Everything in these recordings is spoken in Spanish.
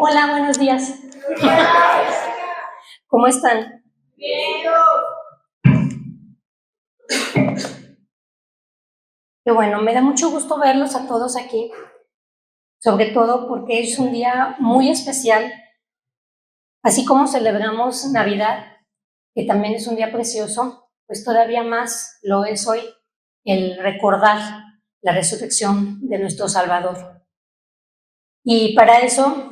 Hola, buenos días. ¿Cómo están? Bien. Qué bueno, me da mucho gusto verlos a todos aquí, sobre todo porque es un día muy especial, así como celebramos Navidad, que también es un día precioso, pues todavía más lo es hoy el recordar la resurrección de nuestro Salvador. Y para eso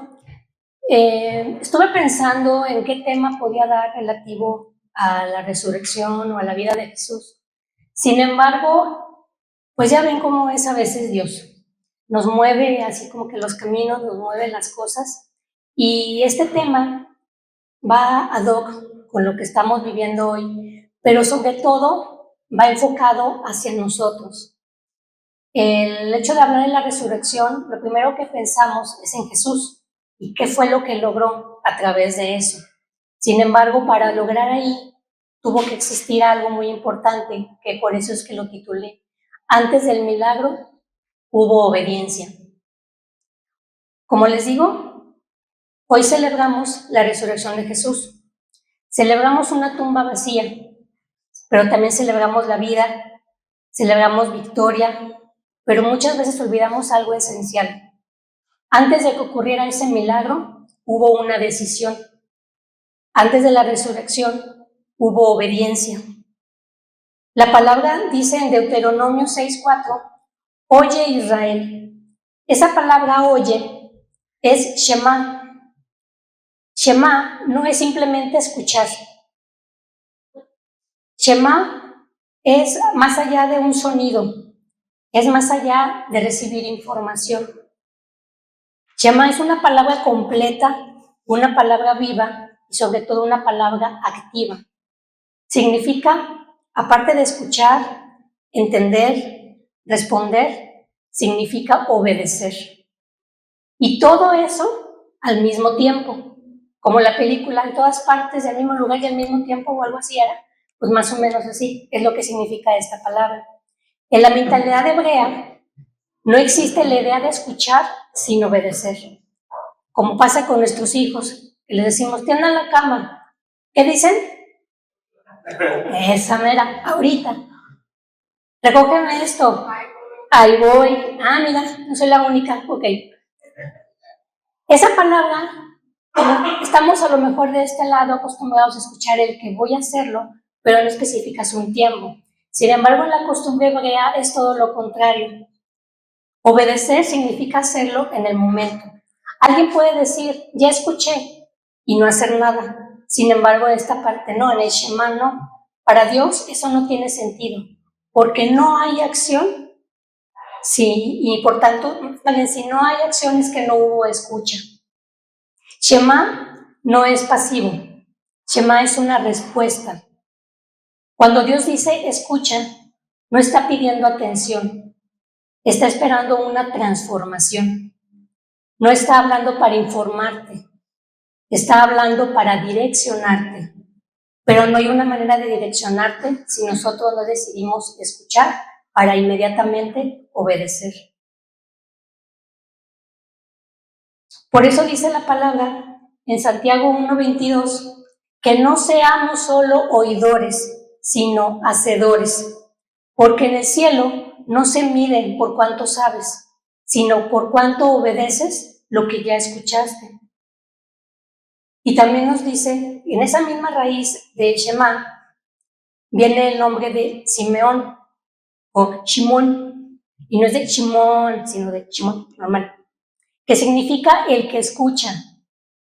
estuve pensando en qué tema podía dar relativo a la resurrección o a la vida de Jesús. Sin embargo, pues ya ven cómo es a veces Dios. Nos mueve así como que los caminos, nos mueven las cosas. Y este tema va ad hoc con lo que estamos viviendo hoy, pero sobre todo va enfocado hacia nosotros. El hecho de hablar de la resurrección, lo primero que pensamos es en Jesús y qué fue lo que logró a través de eso. Sin embargo, para lograr ahí tuvo que existir algo muy importante, que por eso es que lo titulé. Antes del milagro hubo obediencia. Como les digo, hoy celebramos la resurrección de Jesús. Celebramos una tumba vacía, pero también celebramos la vida, celebramos victoria, pero muchas veces olvidamos algo esencial. Antes de que ocurriera ese milagro, hubo una decisión. Antes de la resurrección, hubo obediencia. La palabra dice en Deuteronomio 6:4, oye Israel. Esa palabra oye es Shema. Shema no es simplemente escuchar. Shema es más allá de un sonido, es más allá de recibir información. Shema es una palabra completa, una palabra viva y sobre todo una palabra activa. Significa, aparte de escuchar, entender, responder, significa obedecer. Y todo eso al mismo tiempo, como la película en todas partes, del mismo lugar y al mismo tiempo o algo así era, pues más o menos así es lo que significa esta palabra. En la mentalidad hebrea no existe la idea de escuchar sin obedecer. Como pasa con nuestros hijos, que les decimos, tiendan la cama. ¿Qué dicen? Esa mera, ahorita. Recógeme esto. Ahí voy. Ah, mira, no soy la única. Ok. Esa palabra, estamos a lo mejor de este lado acostumbrados a escuchar el que voy a hacerlo, pero no especificas un tiempo. Sin embargo, en la costumbre hebrea es todo lo contrario. Obedecer significa hacerlo en el momento. Alguien puede decir, ya escuché, y no hacer nada. Sin embargo, esta parte no, en el Shema no. Para Dios eso no tiene sentido, porque no hay acción, sí, y por tanto, si no hay acción es que no hubo escucha. Shema no es pasivo, Shema es una respuesta. Cuando Dios dice escucha, no está pidiendo atención, está esperando una transformación. No está hablando para informarte, está hablando para direccionarte. Pero no hay una manera de direccionarte si nosotros no decidimos escuchar para inmediatamente obedecer. Por eso dice la palabra en Santiago 1:22, que no seamos solo oidores, sino hacedores, porque en el cielo no se mide por cuánto sabes, sino por cuánto obedeces lo que ya escuchaste. Y también nos dice, en esa misma raíz de Shema, viene el nombre de Simeón o Shimón, y no es de Shimón, sino de Shimón, normal, que significa el que escucha,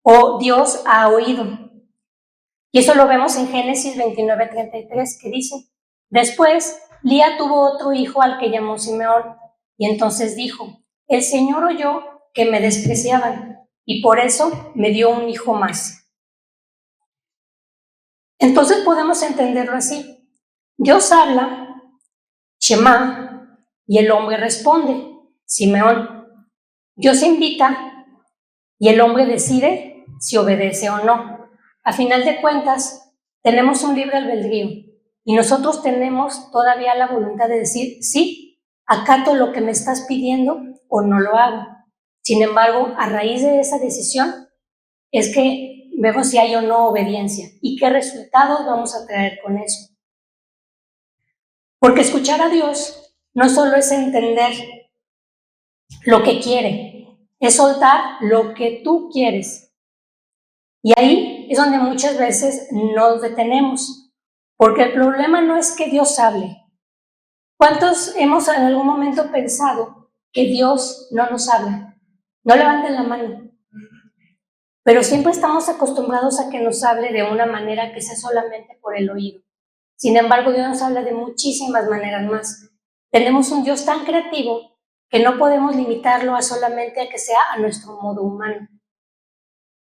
o Dios ha oído. Y eso lo vemos en Génesis 29:33, que dice, después Lía tuvo otro hijo al que llamó Simeón, y entonces dijo, el Señor oyó que me despreciaban, y por eso me dio un hijo más. Entonces podemos entenderlo así. Dios habla, Shema, y el hombre responde, Simeón. Dios invita y el hombre decide si obedece o no. A final de cuentas, tenemos un libre albedrío y nosotros tenemos todavía la voluntad de decir, sí, acato lo que me estás pidiendo o no lo hago. Sin embargo, a raíz de esa decisión, es que vemos si hay o no obediencia y qué resultados vamos a traer con eso. Porque escuchar a Dios no solo es entender lo que quiere, es soltar lo que tú quieres. Y ahí es donde muchas veces nos detenemos, porque el problema no es que Dios hable. ¿Cuántos hemos en algún momento pensado que Dios no nos habla? No levanten la mano. Pero siempre estamos acostumbrados a que nos hable de una manera que sea solamente por el oído. Sin embargo, Dios nos habla de muchísimas maneras más. Tenemos un Dios tan creativo que no podemos limitarlo a solamente a que sea a nuestro modo humano.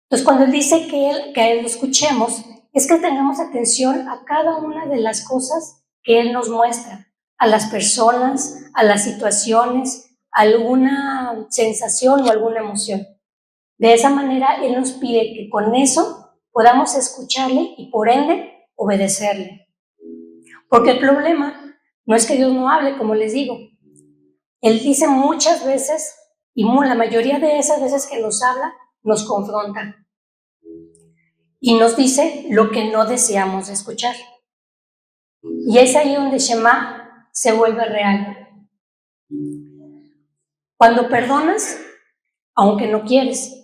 Entonces, cuando Él dice que a Él lo escuchemos, es que tengamos atención a cada una de las cosas que Él nos muestra, a las personas, a las situaciones, a alguna sensación o alguna emoción. De esa manera, Él nos pide que con eso podamos escucharle y por ende obedecerle. Porque el problema no es que Dios no hable, como les digo. Él dice muchas veces, y la mayoría de esas veces que nos habla, nos confronta. Y nos dice lo que no deseamos escuchar. Y es ahí donde Shema se vuelve real. Cuando perdonas, aunque no quieres.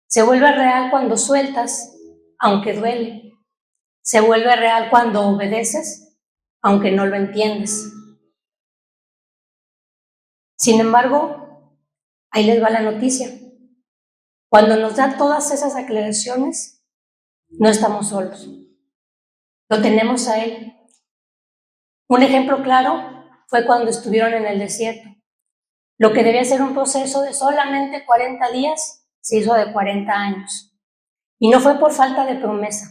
Se vuelve real cuando sueltas, aunque duele. Se vuelve real cuando obedeces, aunque no lo entiendes. Sin embargo, ahí les va la noticia. Cuando nos da todas esas aclaraciones, no estamos solos. Lo tenemos a Él. Un ejemplo claro fue cuando estuvieron en el desierto. Lo que debía ser un proceso de solamente 40 días, se hizo de 40 años. Y no fue por falta de promesa,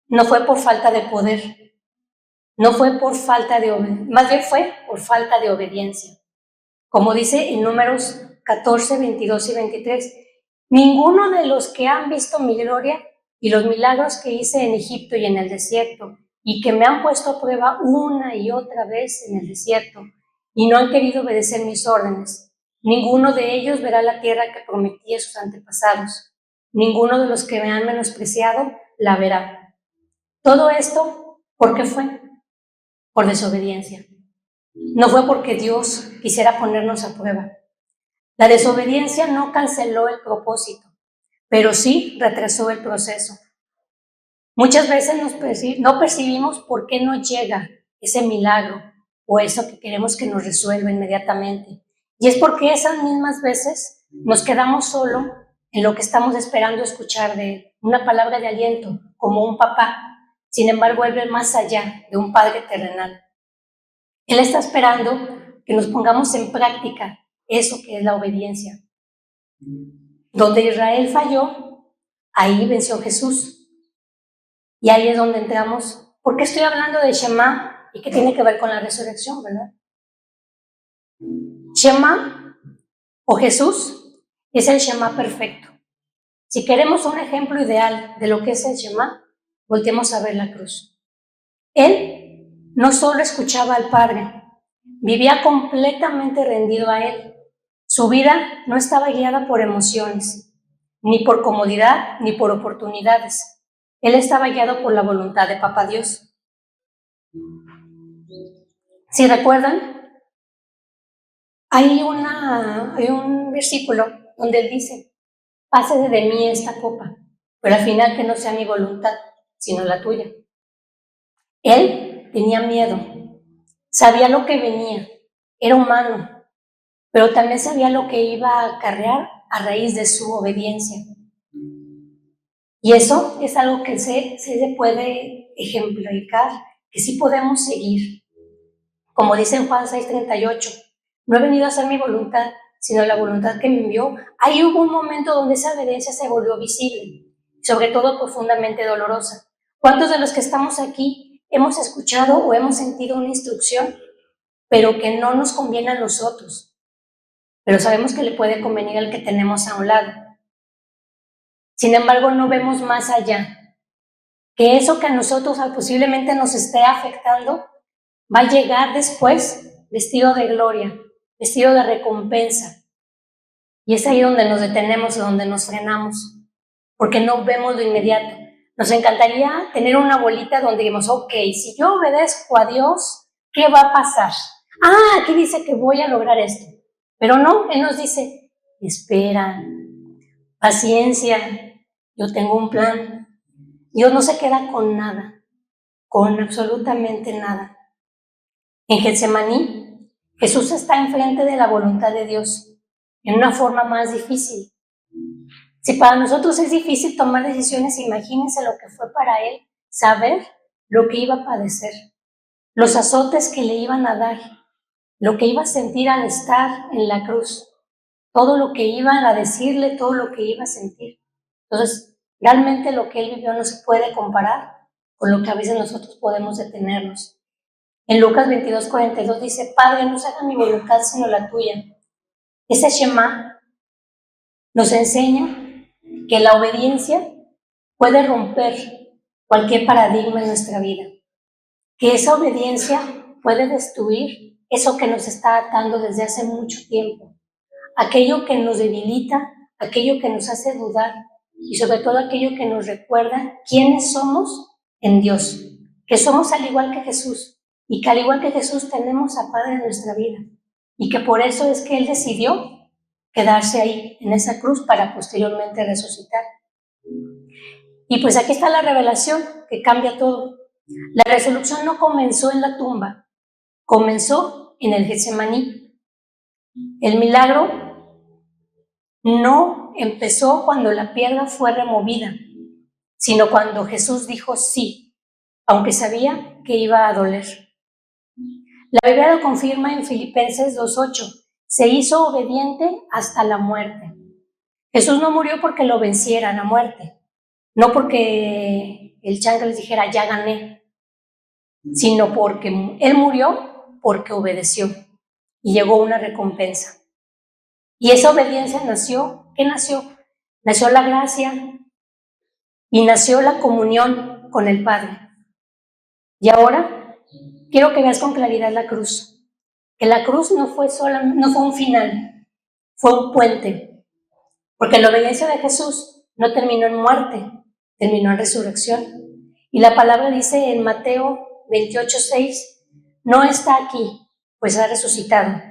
no fue por falta de poder, no fue por falta de obediencia, más bien fue por falta de obediencia. Como dice en Números 14, 22 y 23, ninguno de los que han visto mi gloria y los milagros que hice en Egipto y en el desierto, y que me han puesto a prueba una y otra vez en el desierto, y no han querido obedecer mis órdenes, ninguno de ellos verá la tierra que prometí a sus antepasados. Ninguno de los que me han menospreciado la verá. Todo esto, ¿por qué fue? Por desobediencia. No fue porque Dios quisiera ponernos a prueba. La desobediencia no canceló el propósito, pero sí retrasó el proceso. Muchas veces no percibimos por qué no llega ese milagro o eso que queremos que nos resuelva inmediatamente. Y es porque esas mismas veces nos quedamos solo en lo que estamos esperando escuchar de Él, una palabra de aliento, como un papá. Sin embargo, Él ve más allá de un padre terrenal. Él está esperando que nos pongamos en práctica eso que es la obediencia. Donde Israel falló, ahí venció Jesús. Y ahí es donde entramos. ¿Por qué estoy hablando de Shema y qué tiene que ver con la resurrección, verdad? Shema o Jesús es el Shema perfecto. Si queremos un ejemplo ideal de lo que es el Shema, volteemos a ver la cruz. Él no solo escuchaba al Padre, vivía completamente rendido a Él. Su vida no estaba guiada por emociones, ni por comodidad, ni por oportunidades. Él estaba guiado por la voluntad de Papá Dios. Si recuerdan, hay un versículo donde Él dice, pase de mí esta copa, pero al final que no sea mi voluntad, sino la tuya. Él tenía miedo, sabía lo que venía, era humano, pero también sabía lo que iba a acarrear a raíz de su obediencia. Y eso es algo que se puede ejemplificar, que sí podemos seguir. Como dice en Juan 6:38, no he venido a hacer mi voluntad, sino la voluntad que me envió. Ahí hubo un momento donde esa obediencia se volvió visible, sobre todo profundamente dolorosa. ¿Cuántos de los que estamos aquí hemos escuchado o hemos sentido una instrucción, pero que no nos conviene a nosotros, pero sabemos que le puede convenir al que tenemos a un lado? Sin embargo, no vemos más allá, que eso que a nosotros posiblemente nos esté afectando va a llegar después vestido de gloria, vestido de recompensa. Y es ahí donde nos detenemos, donde nos frenamos. porque no vemos lo inmediato. Nos encantaría tener una bolita donde digamos, ok, si yo obedezco a Dios, ¿qué va a pasar? Ah, aquí dice que voy a lograr esto. Pero no, Él nos dice, espera, paciencia, yo tengo un plan. Dios no se queda con nada, con absolutamente nada. En Getsemaní, Jesús está enfrente de la voluntad de Dios, en una forma más difícil. Si para nosotros es difícil tomar decisiones, imagínense lo que fue para Él saber lo que iba a padecer, los azotes que le iban a dar, lo que iba a sentir al estar en la cruz, todo lo que iban a decirle, todo lo que iba a sentir. Entonces, realmente lo que Él vivió no se puede comparar con lo que a veces nosotros podemos detenernos. En Lucas 22:42 dice, Padre, no se haga mi voluntad sino la tuya. Ese Shema nos enseña que la obediencia puede romper cualquier paradigma en nuestra vida, que esa obediencia puede destruir eso que nos está atando desde hace mucho tiempo, aquello que nos debilita, aquello que nos hace dudar y sobre todo aquello que nos recuerda quiénes somos en Dios, que somos al igual que Jesús y que al igual que Jesús tenemos a Padre en nuestra vida y que por eso es que Él decidió quedarse ahí en esa cruz para posteriormente resucitar. Y pues aquí está la revelación que cambia todo. La resurrección no comenzó en la tumba, comenzó en el Getsemaní. El milagro no empezó cuando la piedra fue removida, sino cuando Jesús dijo sí, aunque sabía que iba a doler. La Biblia lo confirma en Filipenses 2:8. Se hizo obediente hasta la muerte. Jesús no murió porque lo vencieran a muerte, no porque el chango les dijera ya gané, sino porque Él murió porque obedeció y llegó una recompensa. Y esa obediencia nació, ¿qué nació? Nació la gracia y nació la comunión con el Padre. Y ahora quiero que veas con claridad la cruz, que la cruz no fue un final, fue un puente, porque la obediencia de Jesús no terminó en muerte, terminó en resurrección. Y la palabra dice en Mateo 28:6, no está aquí, pues ha resucitado.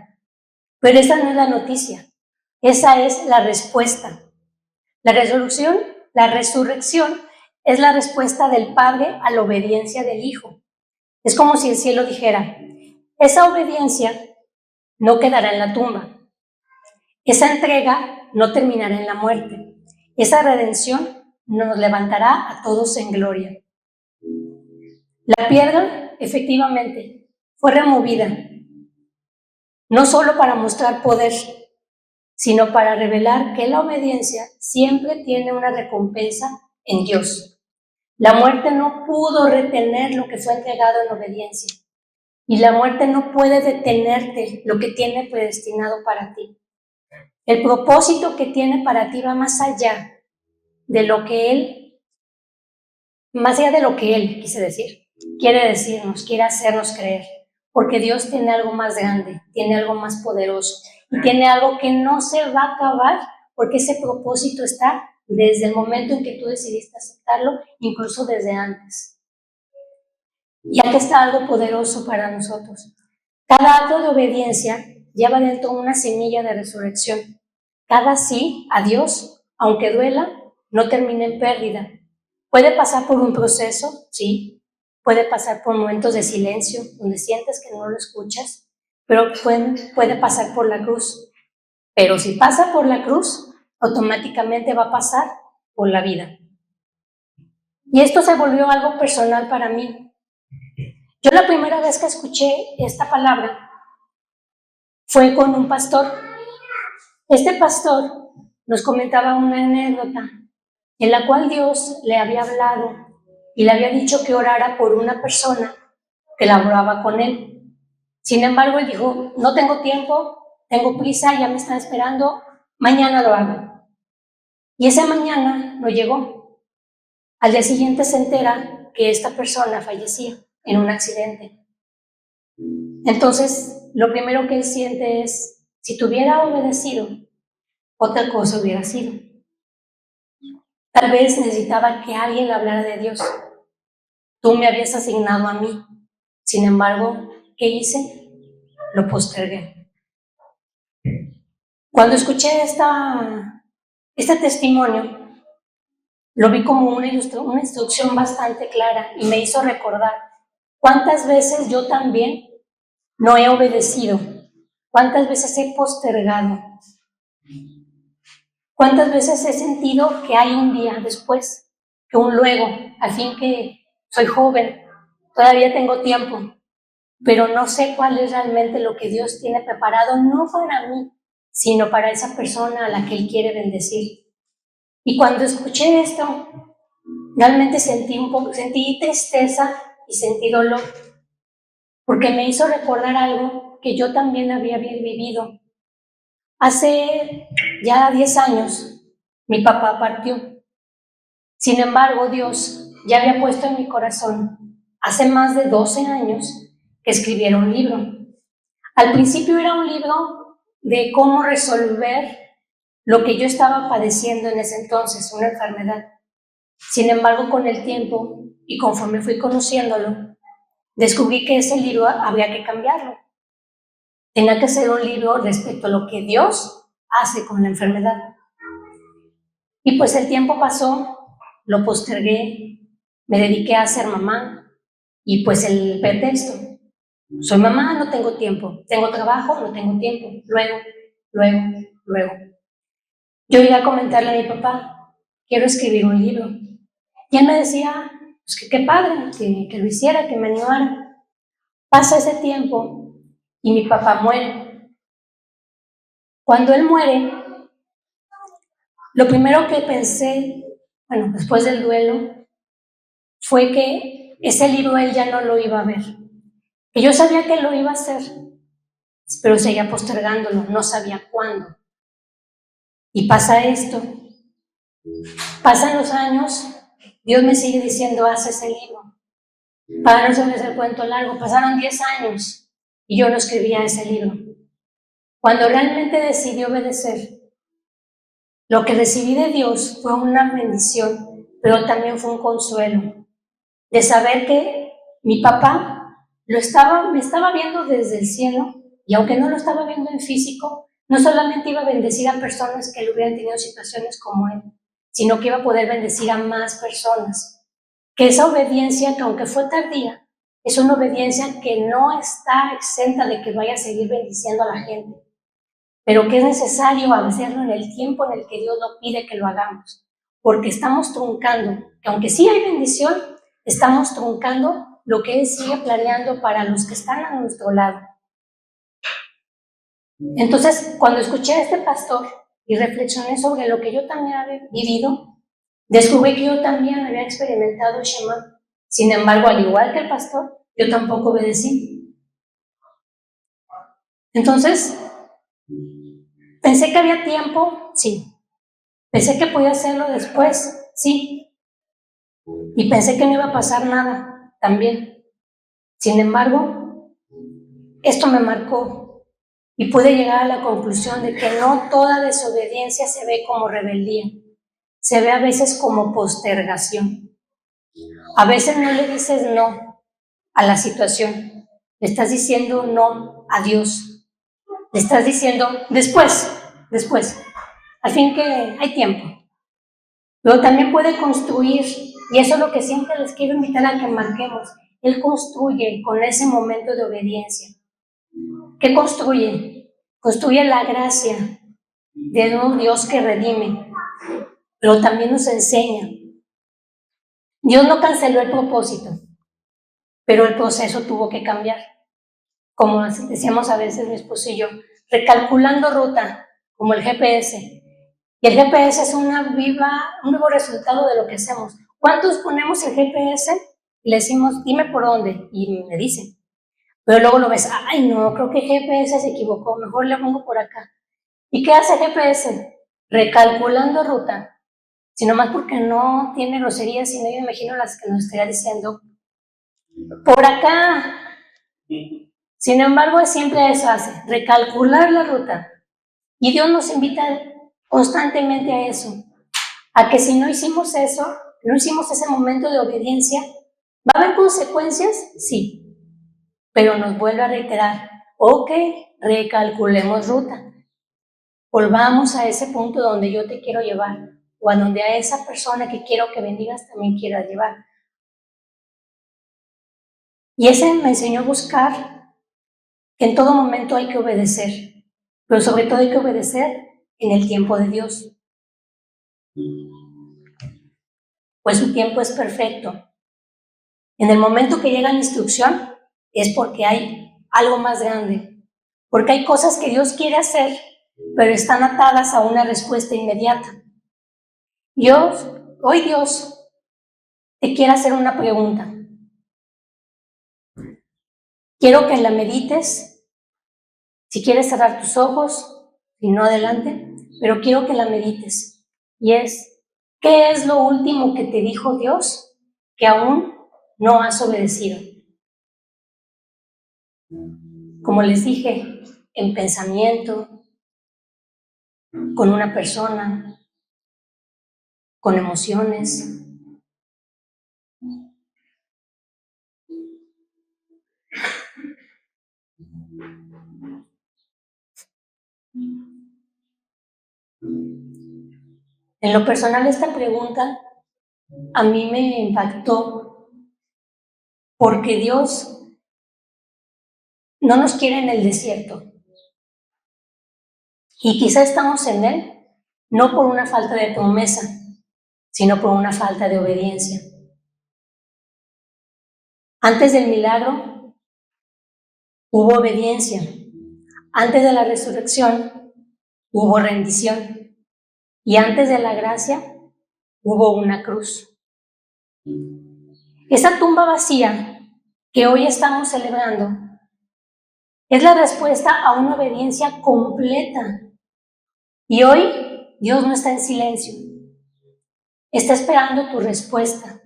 Pero esa no es la noticia, esa es la respuesta. La resurrección es la respuesta del Padre a la obediencia del Hijo. Es como si el cielo dijera, esa obediencia no quedará en la tumba, esa entrega no terminará en la muerte, esa redención nos levantará a todos en gloria. La piedra, efectivamente, fue removida, no solo para mostrar poder, sino para revelar que la obediencia siempre tiene una recompensa en Dios. La muerte no pudo retener lo que fue entregado en obediencia, y la muerte no puede detenerte lo que tiene predestinado para ti. El propósito que tiene para ti va más allá de lo que Él, quise decir, quiere decirnos, quiere hacernos creer, porque Dios tiene algo más grande, tiene algo más poderoso, y tiene algo que no se va a acabar, porque ese propósito está desde el momento en que tú decidiste aceptarlo, incluso desde antes. Y aquí está algo poderoso para nosotros. Cada acto de obediencia lleva dentro una semilla de resurrección. Cada sí a Dios, aunque duela, no termina en pérdida. Puede pasar por un proceso, sí. Puede pasar por momentos de silencio, donde sientes que no lo escuchas, pero puede pasar por la cruz. Pero si pasa por la cruz, automáticamente va a pasar por la vida. Y esto se volvió algo personal para mí. Yo la primera vez que escuché esta palabra fue con un pastor. Este pastor nos comentaba una anécdota en la cual Dios le había hablado y le había dicho que orara por una persona que laboraba con él. Sin embargo, él dijo, no tengo tiempo, tengo prisa, ya me están esperando, mañana lo hago. Y esa mañana no llegó. Al día siguiente se entera que esta persona fallecía en un accidente. Entonces, lo primero que él siente es, si te hubiera obedecido, otra cosa hubiera sido. Tal vez necesitaba que alguien le hablara de Dios. Tú me habías asignado a mí. Sin embargo, ¿qué hice? Lo postergué. Cuando escuché este testimonio, lo vi como una instrucción bastante clara y me hizo recordar cuántas veces yo también no he obedecido, cuántas veces he postergado, cuántas veces he sentido que hay un día después, que un luego, al fin que soy joven, todavía tengo tiempo, pero no sé cuál es realmente lo que Dios tiene preparado, no para mí, sino para esa persona a la que Él quiere bendecir. Y cuando escuché esto, realmente sentí tristeza y sentí dolor, porque me hizo recordar algo que yo también había vivido. Hace ya 10 años, mi papá partió. Sin embargo, Dios ya había puesto en mi corazón, hace más de 12 años, que escribiera un libro. Al principio era un libro de cómo resolver lo que yo estaba padeciendo en ese entonces, una enfermedad. Sin embargo, con el tiempo y conforme fui conociéndolo, descubrí que ese libro había que cambiarlo. Tenía que ser un libro respecto a lo que Dios hace con la enfermedad. Y pues el tiempo pasó, lo postergué, me dediqué a ser mamá y pues el pretexto, soy mamá, no tengo tiempo, tengo trabajo, no tengo tiempo, luego. Yo iba a comentarle a mi papá, quiero escribir un libro. Y él me decía, pues que qué padre, que lo hiciera, que me animara. Pasa ese tiempo y mi papá muere. Cuando él muere, lo primero que pensé, bueno, después del duelo, fue que ese libro él ya no lo iba a ver. Que yo sabía que lo iba a hacer, pero seguía postergándolo, no sabía cuándo. Y pasa esto, pasan los años, Dios me sigue diciendo, haz ese libro. Para no hacerles el cuento largo, pasaron 10 años y yo no escribía ese libro. Cuando realmente decidí obedecer, lo que recibí de Dios fue una bendición, pero también fue un consuelo de saber que mi papá me estaba viendo desde el cielo, y aunque no lo estaba viendo en físico, no solamente iba a bendecir a personas que hubieran tenido situaciones como él, sino que iba a poder bendecir a más personas. Que esa obediencia, que aunque fue tardía, es una obediencia que no está exenta de que vaya a seguir bendiciendo a la gente, pero que es necesario hacerlo en el tiempo en el que Dios nos pide que lo hagamos, porque estamos truncando, que aunque sí hay bendición, estamos truncando lo que Él sigue planeando para los que están a nuestro lado. Entonces, cuando escuché a este pastor y reflexioné sobre lo que yo también había vivido, descubrí que yo también había experimentado Shema. Sin embargo, al igual que el pastor, yo tampoco obedecí. Entonces, pensé que había tiempo, sí. Pensé que podía hacerlo después, sí. Y pensé que no iba a pasar nada, también. Sin embargo, esto me marcó y pude llegar a la conclusión de que no toda desobediencia se ve como rebeldía, se ve a veces como postergación. A veces no le dices no a la situación, le estás diciendo no a Dios, le estás diciendo después, al fin que hay tiempo. Pero también puede construir, y eso es lo que siempre les quiero invitar a que marquemos. Él construye con ese momento de obediencia. ¿Qué construye? Construye la gracia de un Dios que redime, pero también nos enseña. Dios no canceló el propósito, pero el proceso tuvo que cambiar. Como decíamos a veces mi esposo y yo, recalculando ruta, como el GPS. Y el GPS es un vivo resultado de lo que hacemos. ¿Cuántos ponemos el GPS y le decimos, dime por dónde? Y me dicen. Pero luego lo ves, ay no, creo que GPS se equivocó, mejor le pongo por acá. ¿Y qué hace GPS? Recalculando ruta. Si nomás porque no tiene groserías, sino yo me imagino las que nos estaría diciendo, por acá. Sin embargo, siempre eso hace, recalcular la ruta. Y Dios nos invita constantemente a eso, a que si no hicimos eso, no hicimos ese momento de obediencia, ¿va a haber consecuencias? Sí, pero nos vuelve a reiterar, ok, recalculemos ruta, volvamos a ese punto donde yo te quiero llevar, o a donde a esa persona que quiero que bendigas también quiera llevar. Y ese me enseñó a buscar que en todo momento hay que obedecer, pero sobre todo hay que obedecer en el tiempo de Dios, pues su tiempo es perfecto. En el momento que llega la instrucción es porque hay algo más grande, porque hay cosas que Dios quiere hacer, pero están atadas a una respuesta inmediata. Hoy Dios te quiere hacer una pregunta. Quiero que la medites, si quieres cerrar tus ojos, si no adelante, pero quiero que la medites. Y es, ¿qué es lo último que te dijo Dios que aún no has obedecido? Como les dije, en pensamiento, con una persona, con emociones. En lo personal, esta pregunta a mí me impactó porque Dios no nos quiere en el desierto. Y quizá estamos en Él no por una falta de promesa, sino por una falta de obediencia. Antes del milagro hubo obediencia. Antes de la resurrección hubo rendición. Y antes de la gracia hubo una cruz. Esa tumba vacía que hoy estamos celebrando es la respuesta a una obediencia completa. Y hoy Dios no está en silencio. Está esperando tu respuesta.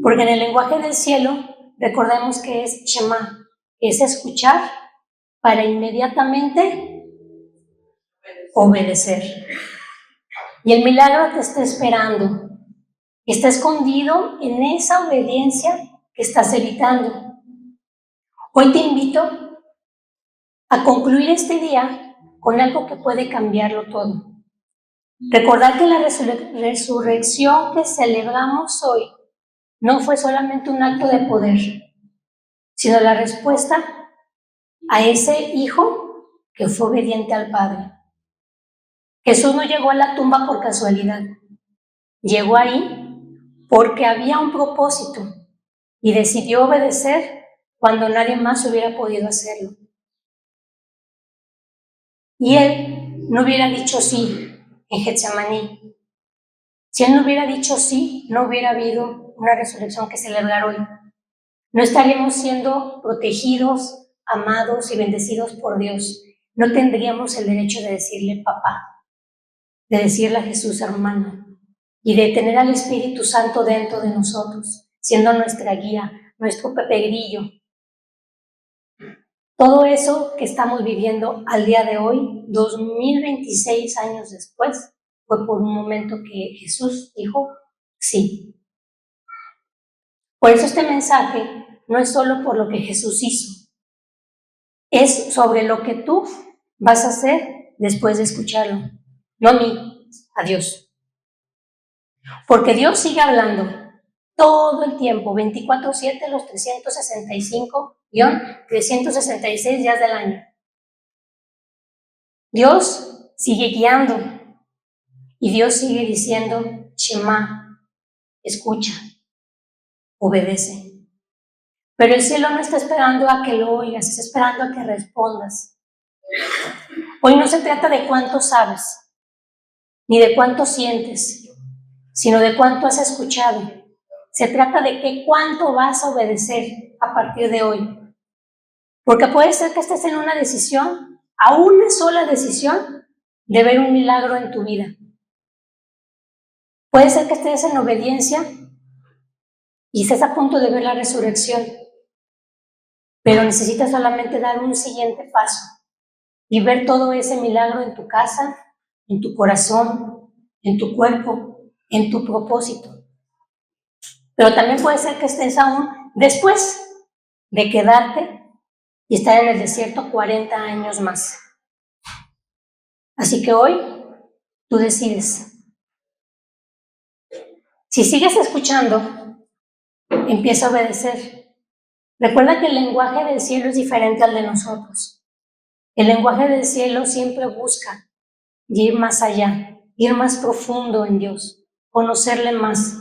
Porque en el lenguaje del cielo, recordemos que es Shema, es escuchar para inmediatamente obedecer. Y el milagro te está esperando. Está escondido en esa obediencia que estás evitando. Hoy te invito a concluir este día con algo que puede cambiarlo todo. Recordar que la resurrección que celebramos hoy no fue solamente un acto de poder, sino la respuesta a ese hijo que fue obediente al Padre. Jesús no llegó a la tumba por casualidad. Llegó ahí porque había un propósito y decidió obedecer cuando nadie más hubiera podido hacerlo. Y él no hubiera dicho sí en Getsemaní. Si él no hubiera dicho sí, no hubiera habido una resurrección que celebrar hoy. No estaríamos siendo protegidos, amados y bendecidos por Dios. No tendríamos el derecho de decirle papá, de decirle a Jesús hermano y de tener al Espíritu Santo dentro de nosotros, siendo nuestra guía, nuestro Pepe Grillo. Todo eso que estamos viviendo al día de hoy, 2026 años después, fue por un momento que Jesús dijo sí. Por eso este mensaje no es solo por lo que Jesús hizo, es sobre lo que tú vas a hacer después de escucharlo, no a mí, a Dios. Porque Dios sigue hablando todo el tiempo, 24/7, los 365-366 días del año. Dios sigue guiando y Dios sigue diciendo, Shema, escucha, obedece. Pero el cielo no está esperando a que lo oigas, está esperando a que respondas. Hoy no se trata de cuánto sabes, ni de cuánto sientes, sino de cuánto has escuchado. Se trata de cuánto vas a obedecer a partir de hoy. Porque puede ser que estés en una decisión, a una sola decisión, de ver un milagro en tu vida. Puede ser que estés en obediencia y estés a punto de ver la resurrección, pero necesitas solamente dar un siguiente paso y ver todo ese milagro en tu casa, en tu corazón, en tu cuerpo, en tu propósito. Pero también puede ser que estés aún después de quedarte y estar en el desierto 40 años más. Así que hoy tú decides. Si sigues escuchando, empieza a obedecer. Recuerda que el lenguaje del cielo es diferente al de nosotros. El lenguaje del cielo siempre busca ir más allá, ir más profundo en Dios, conocerle más.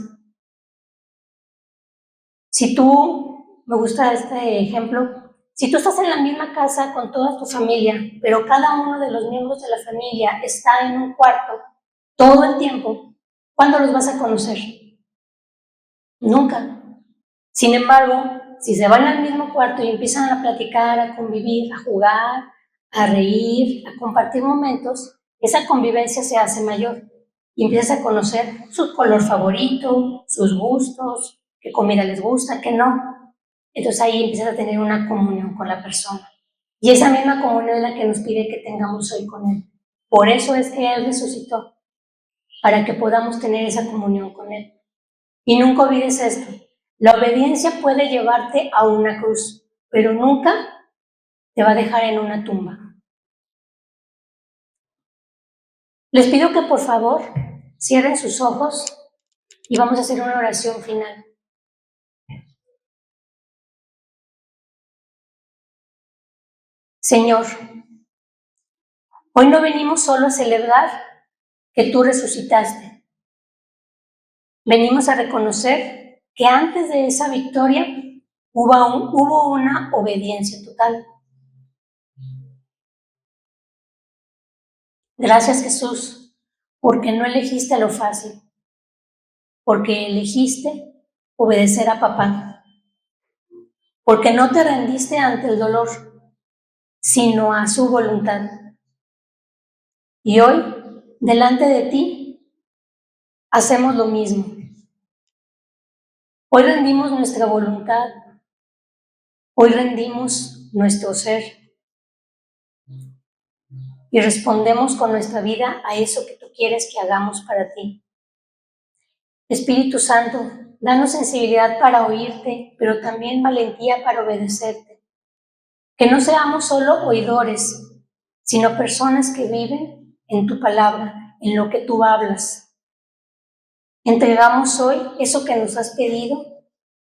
Si tú, me gusta este ejemplo, si tú estás en la misma casa con toda tu familia, pero cada uno de los miembros de la familia está en un cuarto todo el tiempo, ¿cuándo los vas a conocer? Nunca. Sin embargo, si se van al mismo cuarto y empiezan a platicar, a convivir, a jugar, a reír, a compartir momentos, esa convivencia se hace mayor y empiezas a conocer su color favorito, sus gustos, qué comida les gusta, qué no. Entonces ahí empiezas a tener una comunión con la persona. Y esa misma comunión es la que nos pide que tengamos hoy con Él. Por eso es que Él resucitó, para que podamos tener esa comunión con Él. Y nunca olvides esto. La obediencia puede llevarte a una cruz, pero nunca te va a dejar en una tumba. Les pido que por favor cierren sus ojos y vamos a hacer una oración final. Señor, hoy no venimos solo a celebrar que tú resucitaste. Venimos a reconocer que antes de esa victoria hubo una obediencia total. Gracias, Jesús, porque no elegiste lo fácil, porque elegiste obedecer a papá, porque no te rendiste ante el dolor, sino a su voluntad. Y hoy, delante de ti, hacemos lo mismo. Hoy rendimos nuestra voluntad, hoy rendimos nuestro ser y respondemos con nuestra vida a eso que tú quieres que hagamos para ti. Espíritu Santo, danos sensibilidad para oírte, pero también valentía para obedecerte. Que no seamos solo oidores, sino personas que viven en tu palabra, en lo que tú hablas. Entregamos hoy eso que nos has pedido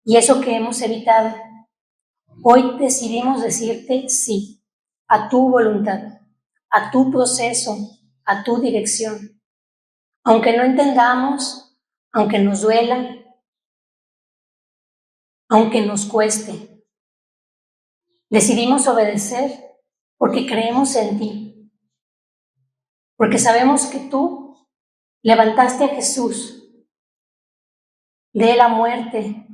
y eso que hemos evitado. Hoy decidimos decirte sí a tu voluntad, a tu proceso, a tu dirección. Aunque no entendamos, aunque nos duela, aunque nos cueste. Decidimos obedecer porque creemos en ti, porque sabemos que tú levantaste a Jesús de la muerte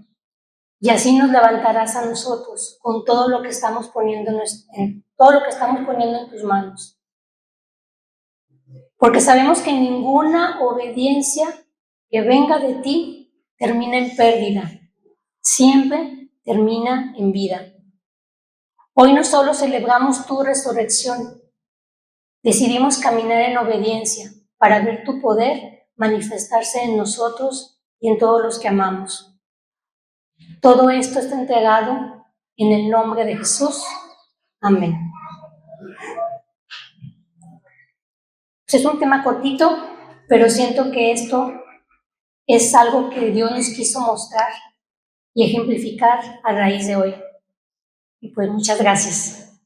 y así nos levantarás a nosotros con todo lo que estamos poniendo en tus manos. Porque sabemos que ninguna obediencia que venga de ti termina en pérdida, siempre termina en vida. Hoy no solo celebramos tu resurrección, decidimos caminar en obediencia para ver tu poder manifestarse en nosotros y en todos los que amamos. Todo esto está entregado en el nombre de Jesús. Amén. Pues es un tema cortito, pero siento que esto es algo que Dios nos quiso mostrar y ejemplificar a raíz de hoy. Y pues muchas gracias.